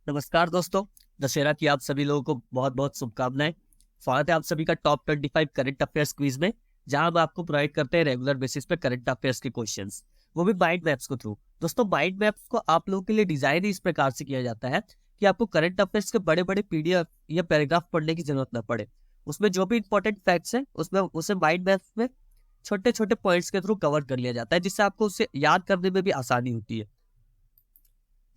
नमस्कार दोस्तों। दशहरा की आप सभी लोगों को बहुत बहुत शुभकामनाएं। स्वागत है आप सभी का टॉप 25 करंट अफेयर्स क्विज में, जहां हम आपको प्रोवाइड करते हैं रेगुलर बेसिस पे करंट अफेयर्स के क्वेश्चंस, वो भी माइंड मैप्स के थ्रू। दोस्तों, माइंड मैप्स को आप लोगों के लिए डिजाइन इस प्रकार से किया जाता है कि आपको करंट अफेयर्स के बड़े बड़े पीडीएफ या पैराग्राफ पढ़ने की जरूरत न पड़े। उसमें जो भी इंपॉर्टेंट फैक्ट्स है उसमें उसे माइंड मैप्स में छोटे छोटे पॉइंट्स के थ्रू कवर कर लिया जाता है, जिससे आपको उसे याद करने में भी आसानी होती है।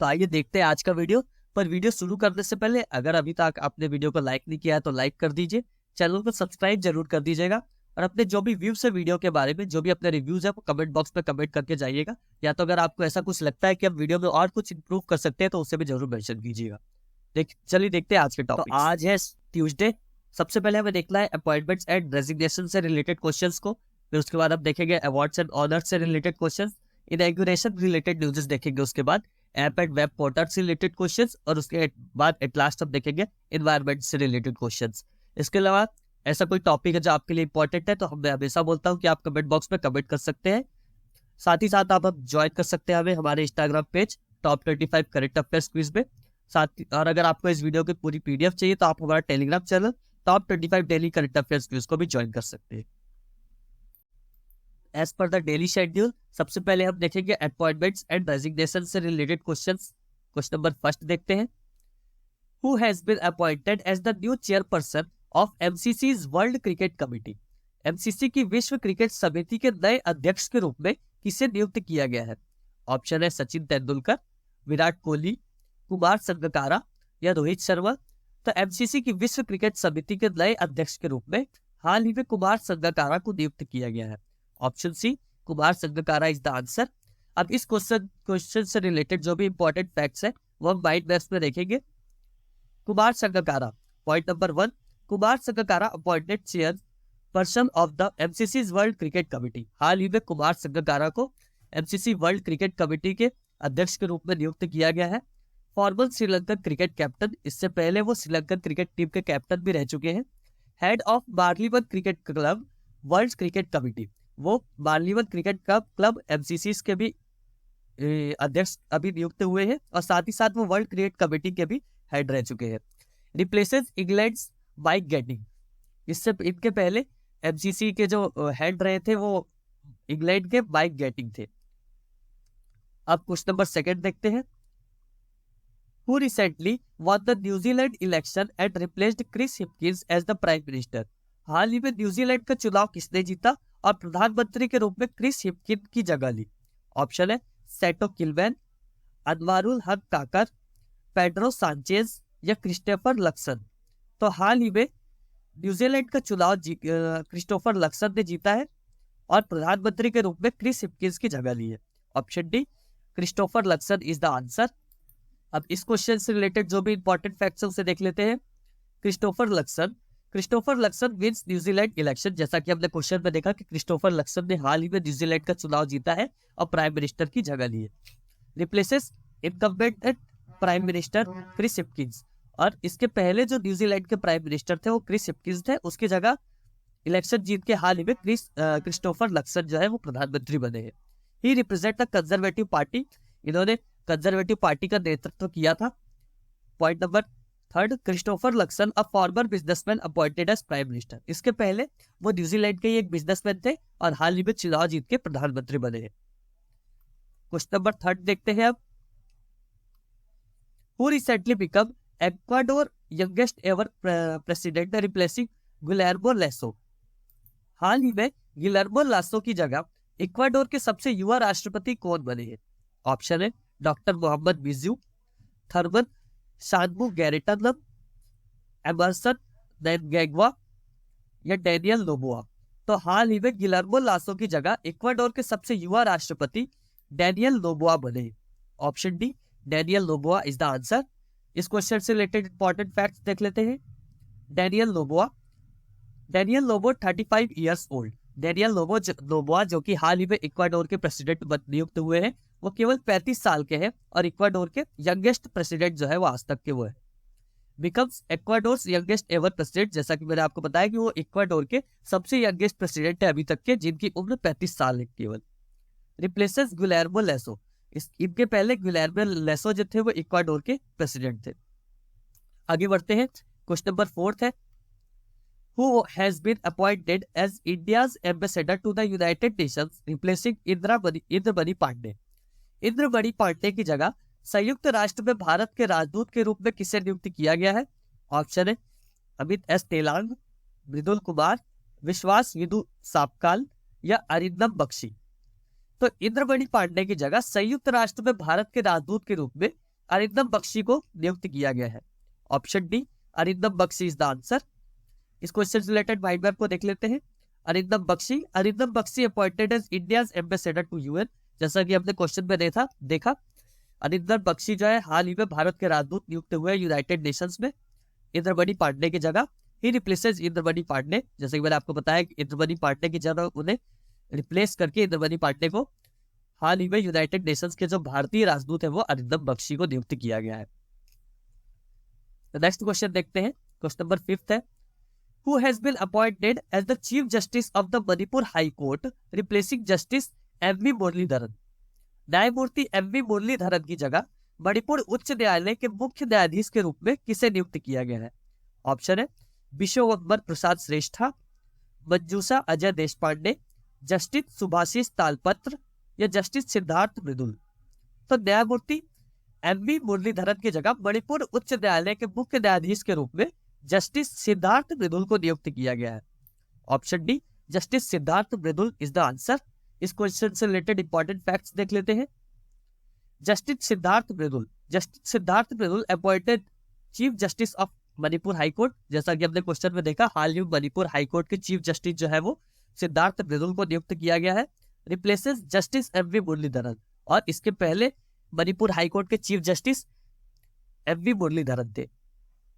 तो आइए देखते हैं आज का वीडियो। पर वीडियो शुरू करने से पहले अगर अभी तक आपने वीडियो को लाइक नहीं किया है तो लाइक कर दीजिए, चैनल को सब्सक्राइब जरूर कर दीजिएगा, और अपने जो भी व्यूज है वीडियो के बारे में, जो भी अपने रिव्यूज है वो कमेंट बॉक्स में कमेंट करके जाइएगा। या तो अगर आपको ऐसा कुछ लगता है कि हम वीडियो में और कुछ इंप्रूव कर सकते हैं तो उसे भी जरूर मेंशन कीजिएगा। चलिए देखते हैं आज के टॉपिक। तो आज है ट्यूसडे। सबसे पहले हमें देखना है अपॉइंटमेंट्स एंड रेजिग्नेशन से रिलेटेड क्वेश्चंस को। फिर उसके बाद हम देखेंगे अवार्ड्स एंड ऑनर्स से related questions, inauguration related news देखेंगे, उसके बाद ऐप एंड वेब पोर्टल से रिलेटेड क्वेश्चंस, और उसके बाद एट लास्ट हम देखेंगे एनवायरनमेंट से रिलेटेड क्वेश्चंस। इसके अलावा ऐसा कोई टॉपिक है जो आपके लिए इंपॉर्टेंट है तो मैं हमेशा बोलता हूँ कि आप कमेंट बॉक्स में कमेंट कर सकते हैं। साथ ही साथ आप ज्वाइन कर सकते हैं हमें हमारे Instagram page top 25 current affairs quiz में। और अगर आपको इस वीडियो की पूरी पीडीएफ चाहिए तो आप हमारा Telegram channel top 25 daily current affairs quiz को भी ज्वाइन कर सकते हैं। As per the daily schedule, सबसे पहले हम देखेंगे अपॉइंटमेंट्स एंड रेजिग्नेशन से related questions. Question number first देखते हैं। Who has been appointed as the new chairperson of MCC's world cricket committee? MCC की विश्व क्रिकेट समिति के नए अध्यक्ष के रूप में किसे नियुक्त किया गया है? ऑप्शन है सचिन तेंदुलकर, विराट कोहली, कुमार संगकारा या रोहित शर्मा। तो एमसीसी की विश्व क्रिकेट समिति के नए अध्यक्ष के रूप में हाल ही में कुमार संगकारा को नियुक्त किया गया है। Option C, Kumar Sangakkara is the answer. अब इस क्वेश्चन से रिलेटेड जो भी इंपॉर्टेंट फैक्ट्स है वो हम माइंड मैप्स में देखेंगे। Kumar Sangakkara, point number 1, Kumar Sangakkara appointed chairperson of the MCC world cricket committee. हाल ही में कुमार संगकारा को एमसीसी वर्ल्ड क्रिकेट कमिटी के अध्यक्ष के रूप में नियुक्त किया गया है। फॉर्मर श्रीलंकन क्रिकेट कैप्टन, इससे पहले वो श्रीलंकन क्रिकेट टीम के कैप्टन भी रह चुके हैं। Head of Marylebone cricket club world cricket committee, वो बार्लीवन क्रिकेट क्लब एमसीसी के भी अध्यक्ष अभी नियुक्त हुए हैं, और साथ ही साथ वो वर्ल्ड क्रिकेट कमेटी के भी हेड रह चुके हैं। रिप्लेसेस इंग्लैंड माइक गेटिंग, इससे इनके पहले एमसीसी के जो हेड रहे थे वो इंग्लैंड के माइक गेटिंग थे। अब क्वेश्चन नंबर सेकंड देखते हैं। Who recently won the New Zealand election and replaced Chris Hipkins as the Prime Minister? हाल ही में न्यूजीलैंड का चुनाव किसने जीता और प्रधानमंत्री के रूप में क्रिस हिपकिन की जगह ली? ऑप्शन है सेटो किल्वैन, अनवारुल हक काकर, पेड्रो सांचेज या क्रिस्टोफर लक्सन। तो हाल ही में न्यूजीलैंड का चुनाव क्रिस्टोफर लक्सन ने जीता है और प्रधानमंत्री के रूप में क्रिस हिपकिंस की जगह ली है। Option D, Christopher Luxon is the answer. अब इस क्वेश्चन से रिलेटेड जो भी इंपॉर्टेंट फैक्ट्स हैं उसे देख लेते हैं। Christopher Luxon wins New Zealand election. जैसा कि हमने क्वेश्चन में देखा कि क्रिस्टोफर लक्सन ने हाल ही में न्यूजीलैंड का चुनाव जीता है और प्राइम मिनिस्टर की जगह ली है। Replaces incumbent prime minister Chris Hipkins, और इसके पहले जो न्यूजीलैंड के प्राइम मिनिस्टर थे वो क्रिस हिपकिंस थे, उसकी जगह इलेक्शन जीत के हाल ही में क्रिस्टोफर लक्सन जो है वो प्रधानमंत्री बने हैं। He represent the conservative party, इन्होंने कंजर्वेटिव पार्टी का नेतृत्व किया था। Point number third, Christopher Luxon a former businessman appointed as prime minister. इसके पहले वो न्यूजीलैंड के एक बिजनेसमैन थे और हाल ही में चुनाव जीत के प्रधानमंत्री बने हैं। क्वेश्चन नंबर थर्ड देखते हैं अब। Who recently become Ecuador youngest ever president replacing Guillermo Lasso? हाल ही में गिलेर्मो लासो की जगह इक्वाडोर के सबसे युवा राष्ट्रपति कौन बने हैं? ऑप्शन है doctor Mohamed Muizzu, Tharman Shanmugaratnam, Emmerson Mnangagwa या डैनियल नोबोआ। तो हाल ही में गिलेर्मो लासो की जगह इक्वाडोर के सबसे युवा राष्ट्रपति डैनियल नोबोआ बने। Option D, Daniel Noboa is the answer. इस क्वेश्चन से रिलेटेड इंपॉर्टेंट फैक्ट्स देख लेते हैं। Daniel Noboa 35 years old. Daniel Noboa जो कि हाल ही में इक्वाडोर के प्रेसिडेंट नियुक्त हुए हैं, वो केवल 35 साल के हैं और इक्वाडोर के यंगेस्ट प्रेसिडेंट जो है वो आज तक के वो है। बिकम्स इक्वाडोर्स यंगेस्ट एवर प्रेसिडेंट, जैसा कि मैंने आपको बताया कि वो इक्वाडोर के सबसे यंगेस्ट प्रेसिडेंट है अभी तक के, जिनकी उम्र 35 साल है केवल। रिप्लेसेस गुलेर्मो लासो, इनके पहले गिलेर्मे लेसो जो थे वो इक्वाडोर के प्रेसिडेंट थे। आगे बढ़ते हैं, क्वेश्चन नंबर 4 है, who has been appointed as India's ambassador to the United Nations, replacing Indramani Pandey. Indramani Pandey की जगह संयुक्त राष्ट्र में भारत के राजदूत के रूप में किसे नियुक्त किया गया है? ऑप्शन है अमित एस तेलांग, मृदुल कुमार, विश्वास विदु सापकाल या अरिंदम बख्शी। तो इंद्रमणि पांडे की जगह संयुक्त राष्ट्र में भारत के राजदूत के रूप में अरिंदम बख्शी को नियुक्त किया गया है। Option D, Arindam Bagchi is the answer. इस क्वेश्चन से रिलेटेड माइंड मैप को देख लेते हैं। Arindam Bagchi appointed as India's ambassador to UN. जैसा कि हमने क्वेश्चन में देखा अरिंदम बख्शी जो है हाल ही में भारत के राजदूत नियुक्त हुए यूनाइटेड नेशंस में इंद्रमणि पांडे की जगह। ही रिप्लेसेस इंद्रमणि पांडे, जैसे कि मैंने आपको बताया कि इंद्रमणि पांडे की जगह उन्हें रिप्लेस करके इंद्रमणि पांडे को हाल ही में यूनाइटेड नेशंस के जो भारतीय राजदूत है वो अरिंदम बख्शी को नियुक्त किया गया है। नेक्स्ट क्वेश्चन देखते हैं, क्वेश्चन नंबर 5 है, who has been appointed as the Chief Justice of the Manipur High Court, replacing Justice M.V. Muraleedharan. न्यायमूर्ति M.V. मुरलीधरन की जगह मणिपुर उच्च न्यायालय के मुख्य न्यायाधीश के रूप में किसे नियुक्त किया गया है? ऑप्शन है विश्वम्बर प्रसाद श्रेष्ठा, मंजूषा अजय देशपांडे, जस्टिस सुभाषिष तालपत्र या जस्टिस सिद्धार्थ मृदुल। तो न्यायमूर्ति M.V. मुरलीधरन की जगह मणिपुर उच्च न्यायालय के मुख्य न्यायाधीश के रूप में जस्टिस सिद्धार्थ मृदुल को नियुक्त किया गया है। Option D, justice Siddharth Mridul is the answer. इस क्वेश्चन से रिलेटेड इंपॉर्टेंट फैक्ट्स देख लेते हैं। Justice Siddharth Mridul appointed chief justice of Manipur high court. जैसा कि हमने क्वेश्चन में देखा, हाल ही मणिपुर हाई कोर्ट के चीफ जस्टिस जो है वो सिद्धार्थ मृदुल को नियुक्त किया गया है, रिप्लेसेस जस्टिस M.V. मुरलीधरन। और इसके पहले मणिपुर हाई कोर्ट के चीफ जस्टिस M.V. मुरलीधरन थे।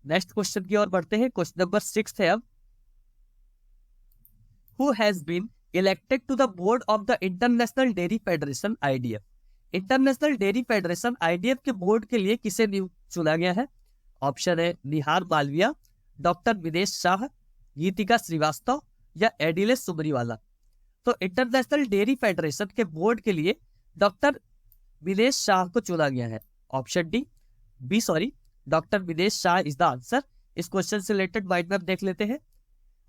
नेक्स्ट क्वेश्चन की ओर बढ़ते हैं, क्वेश्चन नंबर 6 है अब, who has been elected to the board of the international dairy federation IDF। International dairy federation IDF के बोर्ड के लिए किसे चुना गया है? ऑप्शन है निहार मालविया, डॉक्टर विनेश शाह, गीतिका श्रीवास्तव या एडिलेस सुमरीवाला। तो इंटरनेशनल डेयरी फेडरेशन के बोर्ड के लिए डॉक्टर विनेश शाह को चुना गया है। Option D, doctor Vinesh Shah is the answer. इस क्वेश्चन से रिलेटेड माइंड मैप देख लेते हैं।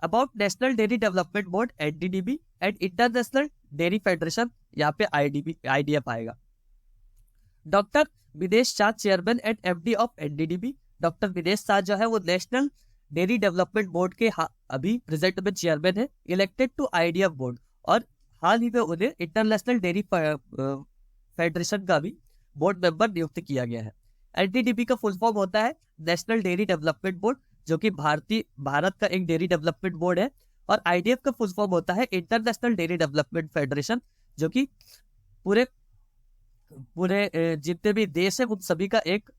About national dairy development board NDDB and international dairy federation, यहाँ पे IDF आएगा। Doctor Vinesh Shah chairman and MD of NDDB। Doctor Vinesh Shah जो है वो नेशनल डेयरी डेवलपमेंट बोर्ड के अभी प्रेजेंट में चेयरमैन है, इलेक्टेड टू IDF बोर्ड। और हाल ही में उन्हें इंटरनेशनल डेयरी फेडरेशन का भी बोर्ड मेंबर नियुक्त किया गया है। NDDB का फुल फॉर्म होता है नेशनल डेयरी डेवलपमेंट बोर्ड, जो कि भारत का एक डेयरी डेवलपमेंट बोर्ड है। और IDF का फुल फॉर्म होता है इंटरनेशनल डेयरी डेवलपमेंट फेडरेशन, जो कि पूरे जितने भी देश है उन सभी का एक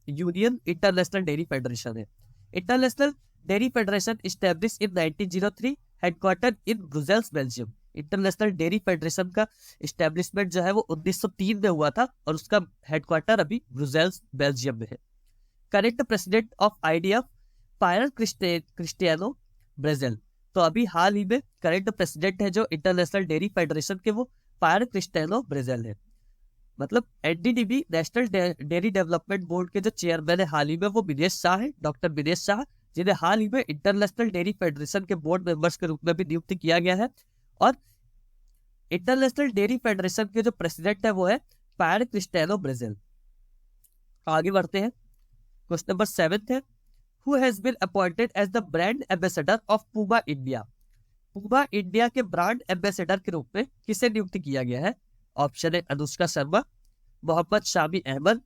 यूनियन इंटरनेशनल डेयरी फेडरेशन है। International dairy federation establish in 1903, headquarter in Brussels, Belgium. International dairy federation का इस्टेब्लिशमेंट जो है वो 1903 में हुआ था और उसका हेडक्वार्टर अभी ब्रुसेल्स, बेल्जियम में है। Current president of IDF Piero Cristiano Brazale. तो अभी हाल ही में करेंट प्रेसिडेंट है जो इंटरनेशनल डेयरी फेडरेशन के, वो पायर क्रिस्टियानो ब्रेजेल है। मतलब NDDB national dairy development board के जो चेयरमैन है हाल ही में वो विनेश शाह है, डॉक्टर विनेश शाह, जिन्हें हाल ही में इंटरनेशनल डेयरी फेडरेशन के बोर्ड मेंबर्स के रूप में भी नियुक्त किया गया है। और इंटरनेशनल डेयरी फेडरेशन के जो प्रेसिडेंट है वो है पायर क्रिस्टियानो ब्रेजेल। आगे बढ़ते हैं, क्वेश्चन नंबर 7 है, who has been appointed as the brand ambassador of Puma India. Puma India के ब्रांड एम्बेसडर के रूप में किसे नियुक्त किया गया है? ऑप्शन है अनुष्का शर्मा, मोहम्मद शामी अहमद,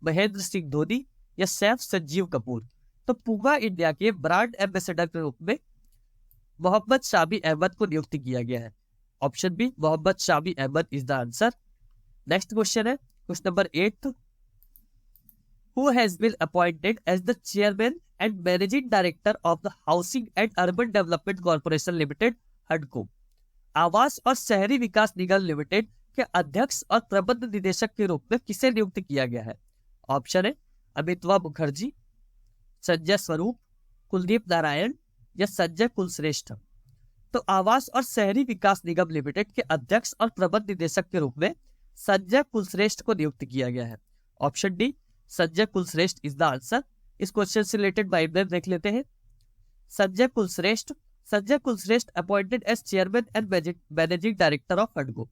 महेंद्र सिंह धोनी या सैफ संजीव कपूर। तो पूमा इंडिया के ब्रांड एम्बेसडर के रूप में मोहम्मद शामी अहमद को नियुक्त किया गया है। Option B, Mohammad Shami Ahmad is the answer. Next question है, question number 8, who has been appointed as the chairman and managing director of the housing and urban development corporation limited, HUDCO। आवास और शहरी विकास निगम लिमिटेड के अध्यक्ष और प्रबंध निदेशक के रूप में किसे नियुक्त किया गया है? ऑप्शन है अमितवा मुखर्जी, संजय स्वरूप, कुलदीप नारायण या संजय कुलश्रेष्ठ। तो आवास और शहरी विकास निगम लिमिटेड के अध्यक्ष और प्रबंध निदेशक के रूप में संजय कुलश्रेष्ठ को नियुक्त किया गया है? Option D, Sanjay Kulshrestha is the answer. इस क्वेश्चन से रिलेटेड बाइबल देख लेते हैं। Sanjay Kulshrestha appointed as chairman and managing director of हडको।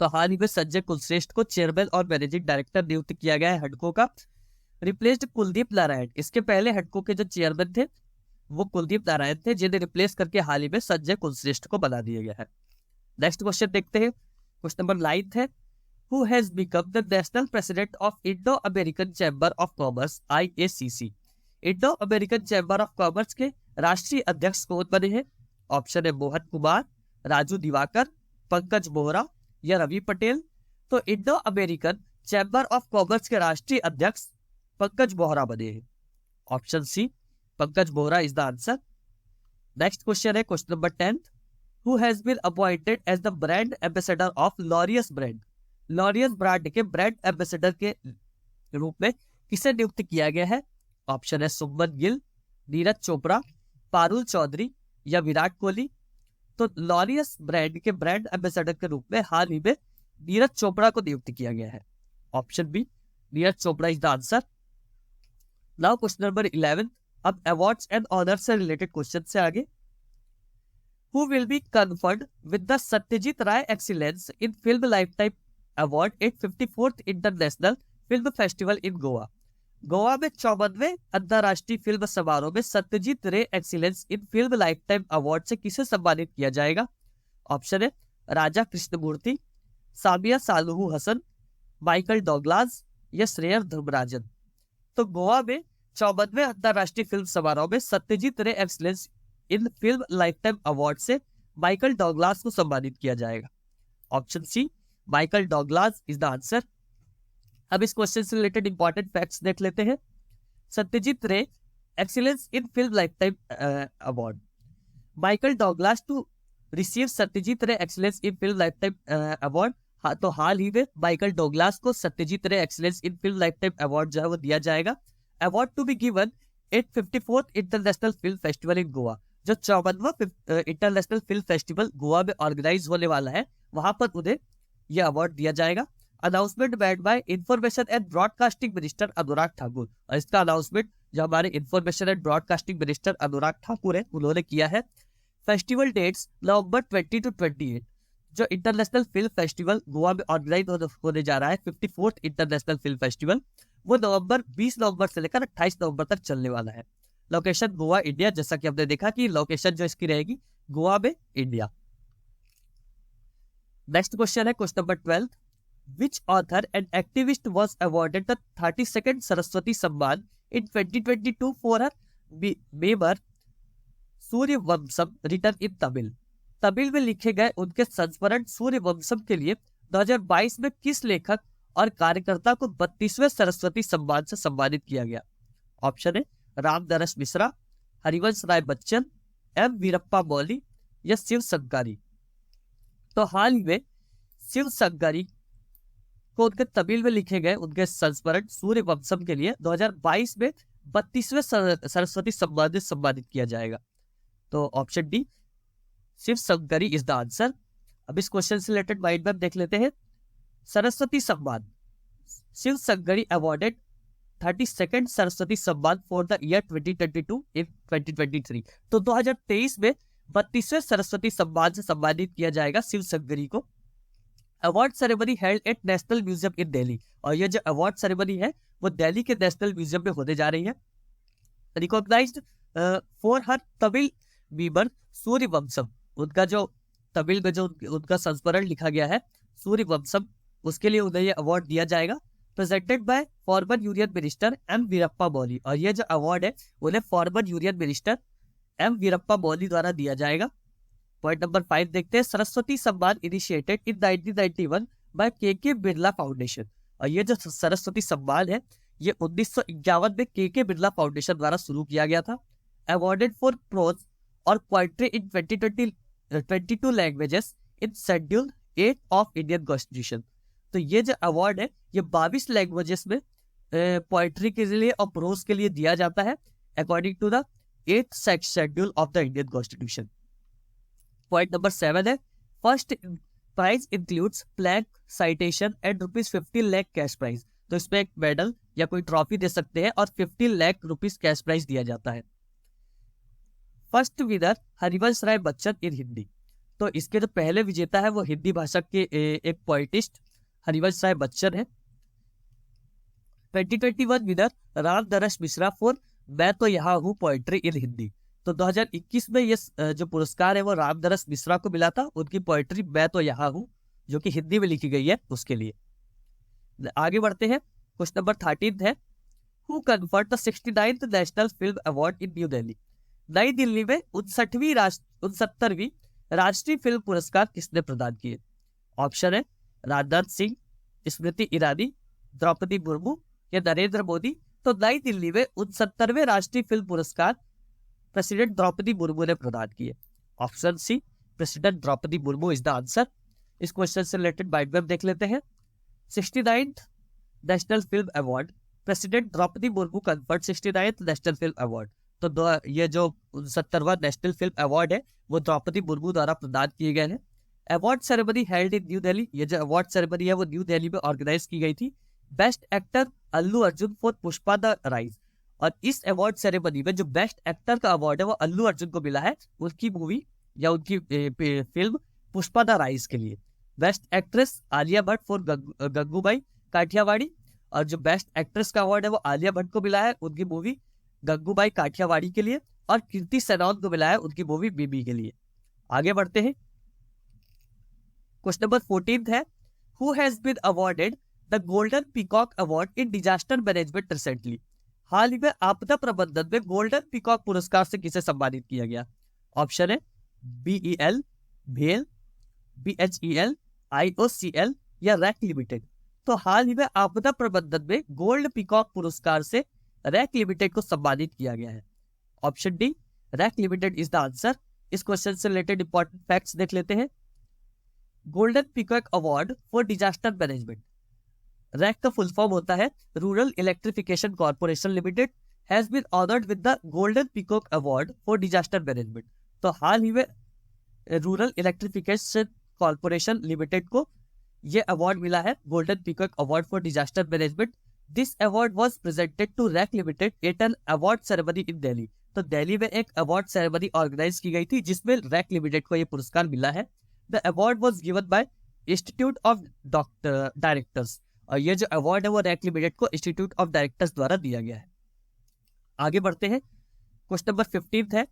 तो हाल ही में संजय कुलश्रेष्ठ को चेयरमैन और मैनेजिंग डायरेक्टर नियुक्त किया गया है हडको का। रिप्लेस्ड कुलदीप नारायण। इसके पहले हडको के जो चेयरमैन थे वो कुलदीप नारायण थे, जिन्हें रिप्लेस करके हाल ही में संजय कुलश्रेष्ठ को बना दिया गया है। नेक्स्ट क्वेश्चन देखते हैं। क्वेश्चन नंबर 9 है, who has become the national president of Indo American chamber of commerce IACC? Indo American chamber of commerce के राष्ट्रीय अध्यक्ष कौन बने हैं? ऑप्शन है मोहन कुमार, राजू दिवाकर, पंकज बोहरा या रवि पटेल। तो Indo American chamber of commerce के राष्ट्रीय अध्यक्ष पंकज बोहरा बने हैं। Option C, Pankaj Bohra is the answer. Next question है question number 10, who has been appointed as the brand ambassador of Laureus brand? Laureus brand के ब्रांड एम्बेसडर के रूप में किसे नियुक्त किया गया है? ऑप्शन है सुमन गिल, नीरज चोपड़ा, पारुल चौधरी या विराट कोहली। तो लॉरियस ब्रांड के ब्रांड एम्बेसडर के रूप में हाल ही में नीरज चोपड़ा को नियुक्त किया गया है। Option B, Neeraj Chopra is the answer. Now question number 11, अब अवार्ड्स एंड ऑनर से रिलेटेड क्वेश्चन से आगे। Who will be conferred with the Satyajit Ray Excellence in Film Lifetime Award at 54th International Film Festival in Goa? Goa में 54वें अंतरराष्ट्रीय film समारोह में Satyajit Ray excellence in film lifetime award से किसे सम्मानित किया जाएगा? ऑप्शन है राजा कृष्णमूर्ति, सामिया सालुहू हसन, माइकल डॉगलास या श्रेयर धर्मराजन। तो गोवा में 54वें अंतरराष्ट्रीय फिल्म समारोह में Satyajit Ray excellence in film lifetime award से माइकल डॉगलास को सम्मानित किया जाएगा। Option C, Michael Douglas is the answer. अब इस क्वेश्चन से रिलेटेड इंपॉर्टेंट फैक्ट्स देख लेते हैं। Satyajit Ray excellence in film lifetime award, Michael Douglas to receive Satyajit Ray excellence in film lifetime award. तो हाल ही में माइकल डॉगलास को Satyajit Ray excellence in film lifetime award जो है वो दिया जाएगा। Award to be given at 54th international film festival in Goa. जो 54वां इंटरनेशनल फिल्म फेस्टिवल गोवा में ऑर्गेनाइज होने वाला है, वहां पर उन्हें यह अवार्ड दिया जाएगा। Announcement made by information and broadcasting minister Anurag Thakur. और इसका अनाउंसमेंट जो हमारे information and broadcasting minister Anurag Thakur है उन्होंने किया है। Festival dates November 20 to 28। जो इंटरनेशनल फिल्म फेस्टिवल गोवा में ऑर्गेनाइज होने जा रहा है 54th इंटरनेशनल फिल्म फेस्टिवल, वो 20 नवंबर से लेकर 28 नवंबर तक चलने वाला है। लोकेशन गोवा इंडिया, जैसा कि हमने देखा कि लोकेशन जो इसकी रहेगी गोवा में इंडिया। नेक्स्ट क्वेश्चन है question number 12, which author and activist was awarded the 32nd Saraswati Samman in 2022 for her memoir Suryavamsam written in Tamil? Tamil में लिखे गए उनके संस्मरण सूर्यवंशम के लिए 2022 में किस लेखक और कार्यकर्ता को 32वें सरस्वती सम्मान से सम्मानित किया गया? ऑप्शन है रामनरेश मिश्रा, हरिवंश राय बच्चन, एम वीरप्पा मोइली या शिव शंकरी। तो हाल ही में शिव शंकरी को उनके तमिल में लिखे गए उनके संस्मरण सूर्यवंशम के लिए 2022 में 32वें सरस्वती सम्मान से सम्मानित किया जाएगा। तो option D, Shiva Shankari is the answer. अब इस क्वेश्चन से रिलेटेड माइंड मैप देख लेते हैं। सरस्वती सम्मान, शिव शंकरी अवॉर्डेड 32nd सरस्वती सम्मान फॉर द ईयर 2022 इन 2023। तो 2023 में 32वें सरस्वती सम्मान से सम्मानित किया जाएगा शिव शंकरी को। Award ceremony held at national museum in Delhi. और ये जो अवार्ड सेरेमनी है वो दिल्ली के नेशनल म्यूजियम में होने जा रही है। Recognised for her Tamil memer Suryavansham, उनका जो तमिल में जो उनका संस्मरण लिखा गया है सूर्यवंशम, उसके लिए उन्हें यह अवार्ड दिया जाएगा। Presented by former union minister M Veerappa Moily. और यह जो अवार्ड है उन्हें former union minister M Veerappa Moily द्वारा दिया जाएगा। पॉइंट नंबर 5 देखते हैं। सरस्वती सम्मान इनिशिएटेड इन 1991 बाय के बिरला फाउंडेशन। और ये जो सरस्वती सम्मान है ये 1951 में के बिरला फाउंडेशन द्वारा शुरू किया गया था। अवॉर्डेड फॉर प्रोज और poetry in 22 languages in schedule 8 of Indian constitution. तो ये जो अवार्ड है ये 22 लैंग्वेजेस में पोएट्री के लिए और प्रोज के लिए दिया जाता है according to the 8th schedule of the Indian constitution. Point number 7 है। First prize includes plaque, citation and ₹50 lakh cash prize. तो इसमें एक मेडल या कोई ट्रॉफी दे सकते हैं और 50 लाख रुपीज कैश प्राइज दिया जाता है। फर्स्ट विनर हरिवंश राय बच्चन इन हिंदी। तो इसके जो पहले विजेता है वो हिंदी भाषा के एक पोइटिस्ट हरिवंश राय बच्चन है। 2021 विनर राम नरेश मिश्रा फॉर मैं तो यहाँ हूँ पोएट्री इन हिंदी। तो 2021 में ये जो पुरस्कार है वो राम नरेश मिश्रा को मिला था, उनकी पोएट्री मैं तो यहाँ हूँ जो कि हिंदी में लिखी गई है उसके लिए। आगे बढ़ते हैं, क्वेश्चन नंबर 13 है, who conferred the 69th national film award in new Delhi. नई दिल्ली में 69वीं राष्ट्रीय फिल्म पुरस्कार किसने प्रदान किए? ऑप्शन है राजनाथ सिंह, स्मृति ईरानी, द्रौपदी मुर्मू या नरेंद्र मोदी। तो नई दिल्ली में 69वें राष्ट्रीय फिल्म पुरस्कार प्रेसिडेंट द्रौपदी मुर्मू ने प्रदान किए। Option C president Draupadi Murmu is the answer. इस क्वेश्चन से रिलेटेड माइंड मैप देख लेते हैं। 69th national film award, president Draupadi Murmu conferred 69th national film award. तो ये जो 69वां नेशनल फिल्म अवार्ड है वो द्रौपदी मुर्मू द्वारा प्रदान किए गए हैं। Award ceremony held in new Delhi. ये जो अवार्ड सेरेमनी है वो न्यू दिल्ली में ऑर्गेनाइज की गई थी। Best actor Allu Arjun for Pushpa the rise. और इस अवार्ड सेरेमनी में जो बेस्ट एक्टर का अवार्ड है वो अल्लू अर्जुन को मिला है उनकी मूवी या उनकी फिल्म पुष्पा द राइज के लिए। Best actress Alia Bhatt for Gangubai Kathiawadi. और जो बेस्ट एक्ट्रेस का अवार्ड है वो आलिया भट्ट को मिला है उनकी मूवी गंगूबाई काठियावाड़ी के लिए। और कीर्ति सेनन को मिला है उनकी मूवी बीबी के लिए। आगे बढ़ते हैं, क्वेश्चन नंबर 14 है, who has been awarded the golden peacock award in disaster management recently. हाल ही में आपदा प्रबंधन में गोल्डन पीकॉक पुरस्कार से किसे सम्मानित किया गया? ऑप्शन है BEL, भेल, BHEL, IOCL या रैक लिमिटेड। तो हाल ही में आपदा प्रबंधन में गोल्ड पीकॉक पुरस्कार से रैक लिमिटेड को सम्मानित किया गया है। Option D REC limited is the answer. इस क्वेश्चन से रिलेटेड इंपॉर्टेंट फैक्ट्स देख लेते हैं। Golden peacock award for disaster management, REC का फुल फॉर्म होता है rural electrification corporation limited, has been honoured with the golden peacock award for disaster management. तो हाल ही में रूरल इलेक्ट्रिफिकेशन कॉर्पोरेशन लिमिटेड को यह अवार्ड मिला है golden peacock award for disaster management. This award was presented to REC limited at an award ceremony in Delhi. तो दिल्ली में एक अवार्ड सेरेमनी ऑर्गेनाइज की गई थी जिसमें रैक लिमिटेड को यह पुरस्कार मिला है। The award was given by institute of directors. और ये जो अवार्ड है वो रैक लिमिटेड को इंस्टीट्यूट ऑफ डायरेक्टर्स द्वारा दिया गया है। आगे बढ़ते हैं, क्वेश्चन नंबर 15 है,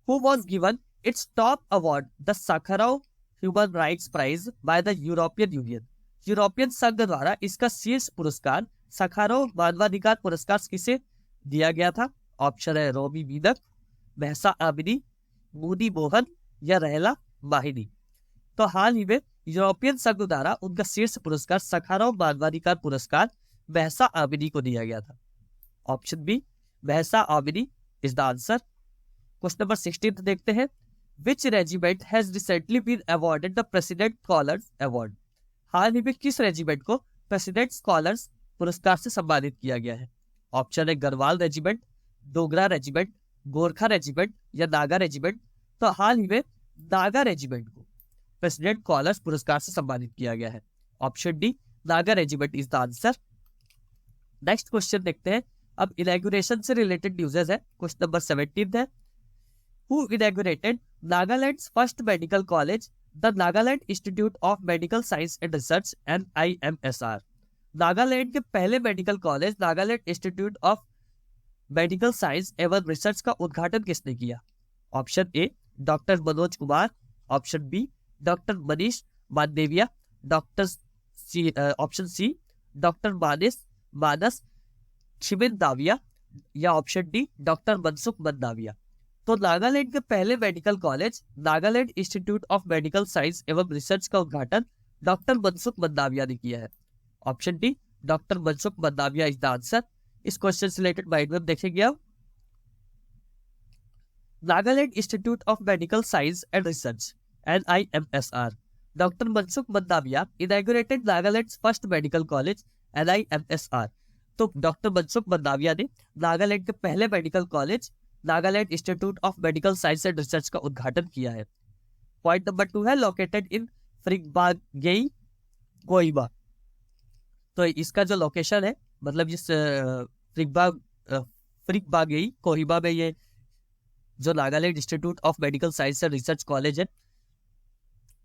who was given its top award the Sakharov human rights prize by the European union. European संघ द्वारा इसका शीर्ष पुरस्कार साखारोव मानवाधिकार पुरस्कार किसे दिया गया था? ऑप्शन है रोमी मीनक, महसा आमिनी, मुनी मोहन या रहला माहिनी। तो हाल ही में यूरोपियन संघ द्वारा उनका शीर्ष पुरस्कार साखारोव मानवाधिकार पुरस्कार महसा आमिनी को दिया गया था। Option B Mahsa Amini is the answer. Question number 16 देखते हैं, which regiment has recently been awarded the president colours award. हाल ही में किस रेजिमेंट को प्रेसिडेंट स्कॉलर्स पुरस्कार से सम्मानित किया गया है? ऑप्शन है Garhwal regiment, Dogra regiment, Gorkha regiment या नागा रेजिमेंट। तो हाल ही में नागा रेजिमेंट को प्रेसिडेंट स्कॉलर्स पुरस्कार से सम्मानित किया गया है। Option D Naga regiment is the answer. Next question देखते हैं, अब इनॉग्रेशन से रिलेटेड न्यूज़ेस है। क्वेश्चन नंबर 17 है, who inaugurated Nagaland's first medical college the Nagaland institute of medical science and research NIMSR। Nagaland के पहले medical college Nagaland institute of medical science एवं research का उद्घाटन किसने किया? Option A doctor Manoj Kumar, option B doctor Manish Mandaviya, option C doctor Manas Chhimendavia या option D doctor Mansukh Mandaviya. तो नागालैंड के पहले medical college Nagaland institute of medical science एवं रिसर्च का उद्घाटन डॉक्टर मनसुख मंदाविया ने किया है। Option D doctor Mansukh Mandaviya is the answer. इस क्वेश्चन से रिलेटेड माइंड मैप देखेंगे आप। Nagaland institute of medical science and research NIMSR, doctor Mansukh Mandaviya inaugurated Nagaland first medical college NIMSR। तो डॉक्टर मनसुख मंदाविया ने नागालैंड के पहले medical college Nagaland institute of medical science and research का उद्घाटन किया है। पॉइंट नंबर 2 है लोकेटेड इन फ्रिकबागेई कोहिमा। तो इसका जो लोकेशन है, मतलब जिस फ्रिकबागेई कोहिमा में ये जो Nagaland institute of medical science and research college है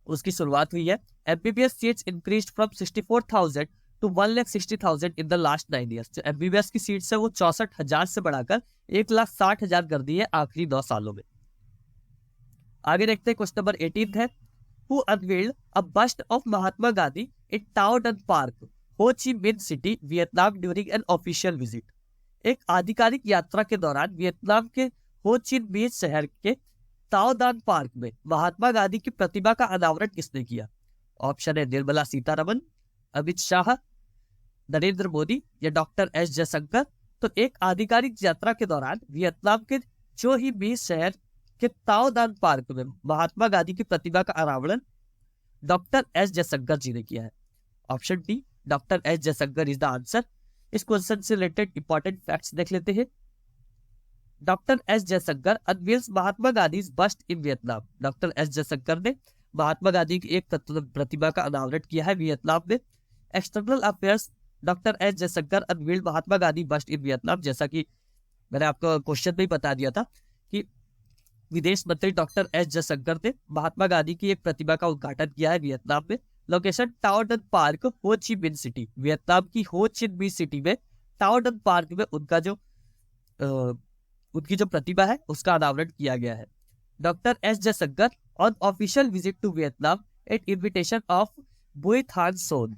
उसकी शुरुआत हुई है। MBBS seats increased from 64,000 to 1,60,000 in the last 9 years. जो एमबीबीएस की सीट्स है वो 64,000 से बढ़ाकर 1,60,000 कर दी है आखिरी 9 सालों में। आगे देखते हैं, क्वेश्चन नंबर 18 है, who unveiled a bust of Mahatma Gandhi in Tao Dan Park, Ho Chi Minh City, Vietnam during an official visit. एक आधिकारिक यात्रा के दौरान वियतनाम के हो ची मिन शहर के ताओ दान पार्क में महात्मा गांधी की प्रतिमा का अनावरण किसने किया? ऑप्शन है निर्मला सीतारमन, अमित शाह, नरेंद्र मोदी या डॉक्टर एस जयशंकर। तो एक आधिकारिक यात्रा के दौरान वियतनाम के चो ही मी शहर के ताओ दान पार्क में महात्मा गांधी की प्रतिमा का अनावरण डॉक्टर एस जयशंकर जी ने किया है। Option D doctor S Jaishankar is the answer. इस क्वेश्चन से रिलेटेड इंपॉर्टेंट फैक्ट्स देख लेते हैं। Doctor S Jaishankar unveils Mahatma Gandhi bust in Vietnam. Doctor S Jaishankar ने महात्मा गांधी की एक प्रतिमा का अनावरण किया है वियतनाम में। External affairs, doctor S Jaishankar unveiled Mahatma Gandhi bust in Vietnam. जैसा कि मैंने आपको क्वेश्चन में ही बता दिया था कि विदेश मंत्री डॉक्टर एस जयशंकर ने महात्मा गांधी की एक प्रतिमा का उद्घाटन किया है वियतनाम में। Location tau Dan Park, Ho Chi Minh City. Vietnam की हो ची मिन सिटी में टाओ डन पार्क में उनकी जो प्रतिभा है उसका अनावरण किया गया है। Doctor S Jaishankar on official visit to Vietnam at invitation of Bui Thanh Son.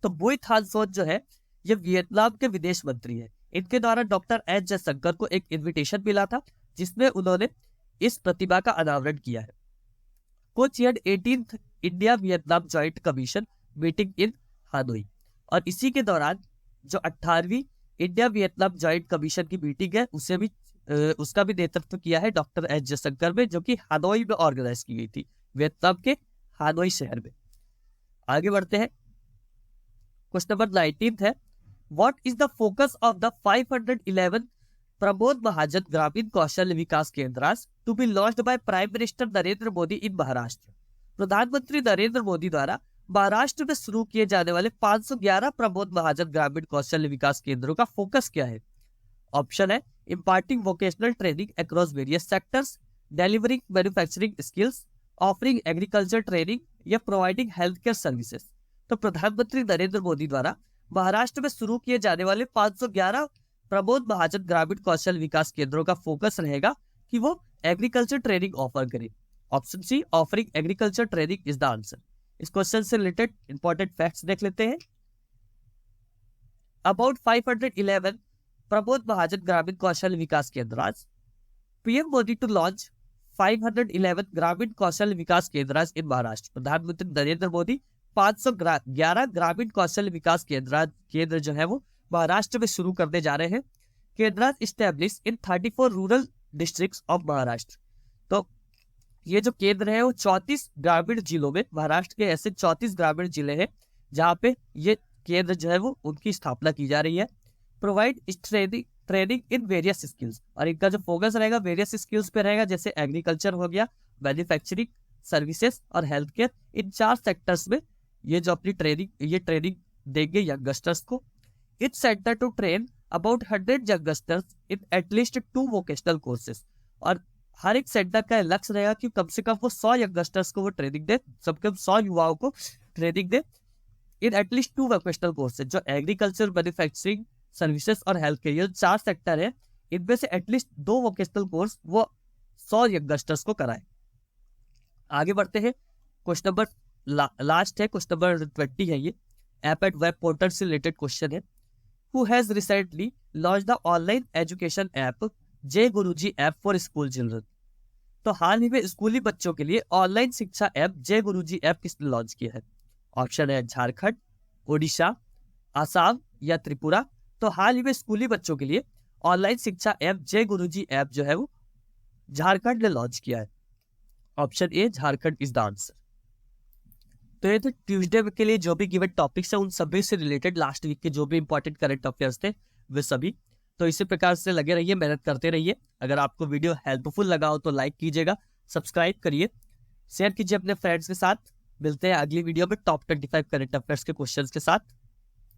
तो बुई थान सोन जो है ये वियतनाम के विदेश मंत्री है। इनके द्वारा डॉक्टर एस जयशंकर को एक इन्विटेशन मिला था जिसमें उन्होंने इस प्रतिभा का अनावरण किया है। Co chaired 18th India Vietnam joint commission meeting in Hanoi. और इसी के दौरान जो 18वीं इंडिया वियतनाम जॉइंट कमीशन की मीटिंग है उसका भी नेतृत्व किया है डॉक्टर एस जयशंकर में, जो कि हानोई में ऑर्गेनाइज की गई थी, वियतनाम के हानोई शहर में। आगे बढ़ते हैं, क्वेश्चन नंबर 19 है, what is the focus of the 511 Pramod Mahajan Grameen Kaushal Vikas Kendra to be launched by prime minister Narendra Modi in Maharashtra. प्रधानमंत्री नरेंद्र मोदी द्वारा महाराष्ट्र में शुरू किए जाने वाले 511 प्रमोद महाजन ग्रामीण कौशल विकास केंद्रों का फोकस क्या है? ऑप्शन है imparting vocational training across various sectors, delivering manufacturing skills, offering agriculture training या प्रोवाइडिंग हेल्थ केयर सर्विसेज। तो प्रधानमंत्री नरेंद्र मोदी द्वारा महाराष्ट्र में शुरू किए जाने वाले 511 प्रमोद महाजन ग्रामीण कौशल विकास केंद्रों का फोकस रहेगा कि वो एग्रीकल्चर ट्रेनिंग ऑफर करें। Option C offering agriculture training is the answer. इस क्वेश्चन से रिलेटेड इंपॉर्टेंट फैक्ट्स देख लेते हैं। अबाउट 511 प्रमोद महाजन ग्रामीण कौशल विकास केंद्र। पीएम मोदी टू लॉन्च 511 ग्रामीण कौशल विकास केंद्र इन महाराष्ट्र। प्रधानमंत्री नरेंद्र मोदी 511 ग्रामीण कौशल विकास केंद्र जो है वो महाराष्ट्र में शुरू करने जा रहे हैं। केंद्र establish in 34 rural districts of Maharashtra. तो ये जो केंद्र है वो 34 ग्रामीण जिलों में, महाराष्ट्र के ऐसे 34 ग्रामीण जिले हैं जहाँ पे ये केंद्र जो है वो उनकी स्थापना की जा रही है। Provide training in various skills, और इनका जो फोकस रहेगा वेरियस स्किल्स पे रहेगा, जैसे एग्रीकल्चर हो गया, मैन्युफैक्चरिंग, सर्विसेज और हेल्थ केयर। इन 4 सेक्टर्स में ये जो अपनी ट्रेनिंग देंगे यंगस्टर्स को। It's centre to train about 100 youngsters in at least 2 vocational courses. और हर एक सेंटर का लक्ष्य रहेगा कि कम से कम वो 100 यंगस्टर्स को वो ट्रेनिंग दे, सबके 100 युवाओं को ट्रेनिंग दे इन एटलीस्ट 2 वोकेशनल कोर्सेज। जो एग्रीकल्चर, मैन्युफैक्चरिंग, सर्विसेज और हेल्थ केयर, ये 4 सेक्टर है, इनमें से एटलीस्ट 2 वोकेशनल कोर्स वो 100 यंगस्टर्स को कराए। आगे बढ़ते हैं, क्वेश्चन नंबर लास्ट है, क्वेश्चन नंबर 20 है। ये ऐप एंड वेब पोर्टल से रिलेटेड क्वेश्चन है। Who has recently launch the online education app J Guruji app for school children. तो हाल ही में स्कूली बच्चों के लिए ऑनलाइन शिक्षा ऐप जे गुरुजी ऐप किसने लॉन्च किया है? ऑप्शन है झारखंड, ओडिशा, आसाम या त्रिपुरा। तो हाल ही में स्कूली बच्चों के लिए ऑनलाइन शिक्षा ऐप जे गुरुजी ऐप जो है वो झारखंड ने लॉन्च किया है। Option A Jharkhand is the answer. तो ये तो ट्यूसडे के लिए जो भी गिवन टॉपिक्स है उन सभी से रिलेटेड लास्ट वीक के जो भी इंपॉर्टेंट करंट अफेयर्स थे वे सभी। तो इसी प्रकार से लगे रहिए, मेहनत करते रहिए। अगर आपको वीडियो हेल्पफुल लगा हो तो लाइक कीजिएगा, सब्सक्राइब करिए शेयर कीजिए अपने फ्रेंड्स के साथ। मिलते हैं अगली वीडियो में टॉप 25 करंट अफेयर्स के क्वेश्चंस के साथ।